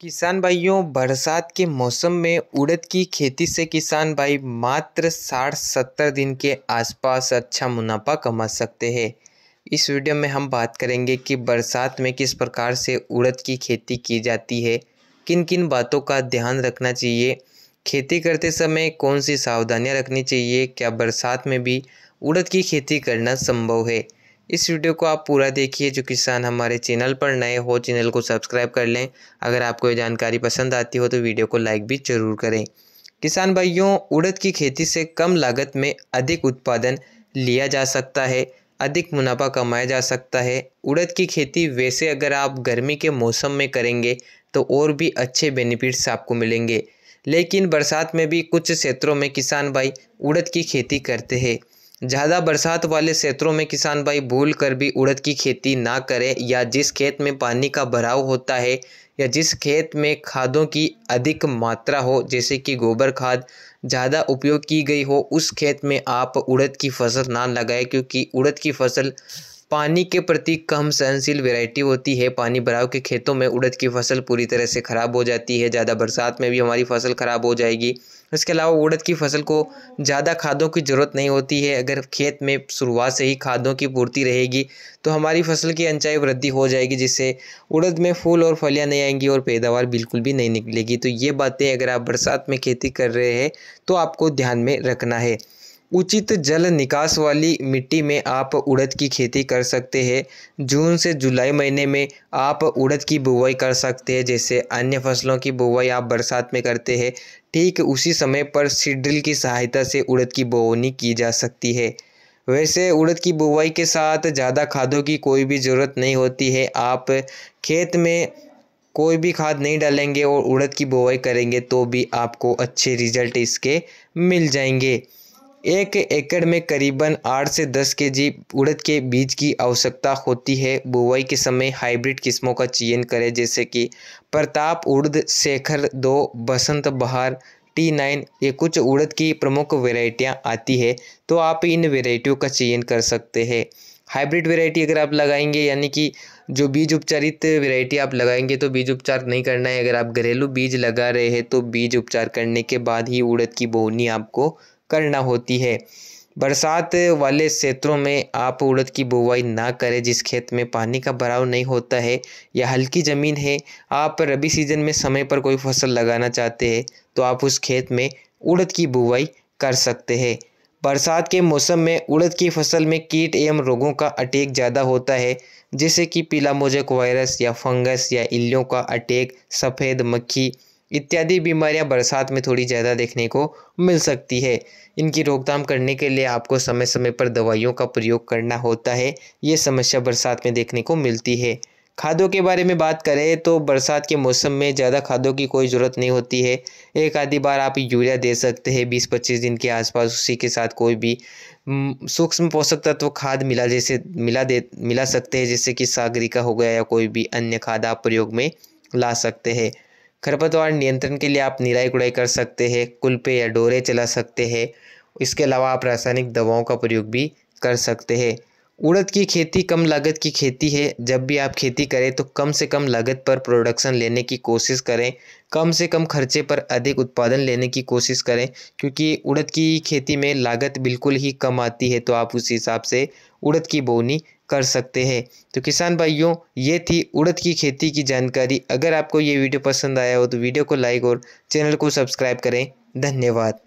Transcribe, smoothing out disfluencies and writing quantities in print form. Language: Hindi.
किसान भाइयों, बरसात के मौसम में उड़द की खेती से किसान भाई मात्र 60-70 दिन के आसपास अच्छा मुनाफा कमा सकते हैं। इस वीडियो में हम बात करेंगे कि बरसात में किस प्रकार से उड़द की खेती की जाती है, किन किन बातों का ध्यान रखना चाहिए, खेती करते समय कौन सी सावधानियां रखनी चाहिए, क्या बरसात में भी उड़द की खेती करना संभव है। इस वीडियो को आप पूरा देखिए। जो किसान हमारे चैनल पर नए हो, चैनल को सब्सक्राइब कर लें। अगर आपको ये जानकारी पसंद आती हो तो वीडियो को लाइक भी ज़रूर करें। किसान भाइयों, उड़द की खेती से कम लागत में अधिक उत्पादन लिया जा सकता है, अधिक मुनाफा कमाया जा सकता है। उड़द की खेती वैसे अगर आप गर्मी के मौसम में करेंगे तो और भी अच्छे बेनिफिट्स आपको मिलेंगे, लेकिन बरसात में भी कुछ क्षेत्रों में किसान भाई उड़द की खेती करते हैं। ज़्यादा बरसात वाले क्षेत्रों में किसान भाई भूल कर भी उड़द की खेती ना करें, या जिस खेत में पानी का भराव होता है या जिस खेत में खादों की अधिक मात्रा हो, जैसे कि गोबर खाद ज़्यादा उपयोग की गई हो, उस खेत में आप उड़द की फसल ना लगाएं, क्योंकि उड़द की फसल पानी के प्रति कम सहनशील वैरायटी होती है। पानी भराव के खेतों में उड़द की फसल पूरी तरह से ख़राब हो जाती है। ज़्यादा बरसात में भी हमारी फसल ख़राब हो जाएगी। इसके अलावा उड़द की फसल को ज़्यादा खादों की ज़रूरत नहीं होती है। अगर खेत में शुरुआत से ही खादों की पूर्ति रहेगी तो हमारी फसल की सिंचाई वृद्धि हो जाएगी, जिससे उड़द में फूल और फलियां नहीं आएंगी और पैदावार बिल्कुल भी नहीं निकलेगी। तो ये बातें अगर आप बरसात में खेती कर रहे हैं तो आपको ध्यान में रखना है। उचित जल निकास वाली मिट्टी में आप उड़द की खेती कर सकते हैं। जून से जुलाई महीने में आप उड़द की बुवाई कर सकते हैं। जैसे अन्य फसलों की बुवाई आप बरसात में करते हैं, ठीक उसी समय पर सीड ड्रिल की सहायता से उड़द की बोवनी की जा सकती है। वैसे उड़द की बुवाई के साथ ज़्यादा खादों की कोई भी ज़रूरत नहीं होती है। आप खेत में कोई भी खाद नहीं डालेंगे और उड़द की बुवाई करेंगे तो भी आपको अच्छे रिजल्ट इसके मिल जाएंगे। 1 एकड़ में करीबन 8 से 10 केजी उड़द के बीज की आवश्यकता होती है। बुवाई के समय हाइब्रिड किस्मों का चयन करें, जैसे कि प्रताप उड़द, शेखर 2, बसंत बहार, T9, ये कुछ उड़द की प्रमुख वैरायटियां आती है, तो आप इन वैरायटियों का चयन कर सकते हैं। हाइब्रिड वैरायटी अगर आप लगाएंगे, यानी कि जो बीज उपचारित वैरायटी आप लगाएंगे, तो बीज उपचार नहीं करना है। अगर आप घरेलू बीज लगा रहे हैं तो बीज उपचार करने के बाद ही उड़द की बोवनी आपको करना होती है। बरसात वाले क्षेत्रों में आप उड़द की बुवाई ना करें। जिस खेत में पानी का भराव नहीं होता है या हल्की ज़मीन है, आप रबी सीजन में समय पर कोई फसल लगाना चाहते हैं तो आप उस खेत में उड़द की बुवाई कर सकते हैं। बरसात के मौसम में उड़द की फसल में कीट एवं रोगों का अटैक ज़्यादा होता है, जैसे कि पीला मोजेक वायरस या फंगस या इल्लियों का अटैक, सफ़ेद मक्खी इत्यादि बीमारियां बरसात में थोड़ी ज़्यादा देखने को मिल सकती है। इनकी रोकथाम करने के लिए आपको समय समय पर दवाइयों का प्रयोग करना होता है। ये समस्या बरसात में देखने को मिलती है। खादों के बारे में बात करें तो बरसात के मौसम में ज़्यादा खादों की कोई ज़रूरत नहीं होती है। एक आधी बार आप यूरिया दे सकते हैं 20-25 दिन के आसपास। उसी के साथ कोई भी सूक्ष्म पोषक तत्व खाद मिला सकते हैं, जैसे कि सागरिका हो गया या कोई भी अन्य खाद आप प्रयोग में ला सकते हैं। खरपतवार नियंत्रण के लिए आप निराई गुड़ाई कर सकते हैं, कुल्पे या डोरे चला सकते हैं। इसके अलावा आप रासायनिक दवाओं का प्रयोग भी कर सकते हैं। उड़द की खेती कम लागत की खेती है। जब भी आप खेती करें तो कम से कम लागत पर प्रोडक्शन लेने की कोशिश करें, कम से कम खर्चे पर अधिक उत्पादन लेने की कोशिश करें, क्योंकि उड़द की खेती में लागत बिल्कुल ही कम आती है। तो आप उस हिसाब से उड़द की बोनी कर सकते हैं। तो किसान भाइयों, ये थी उड़द की खेती की जानकारी। अगर आपको ये वीडियो पसंद आया हो तो वीडियो को लाइक और चैनल को सब्सक्राइब करें। धन्यवाद।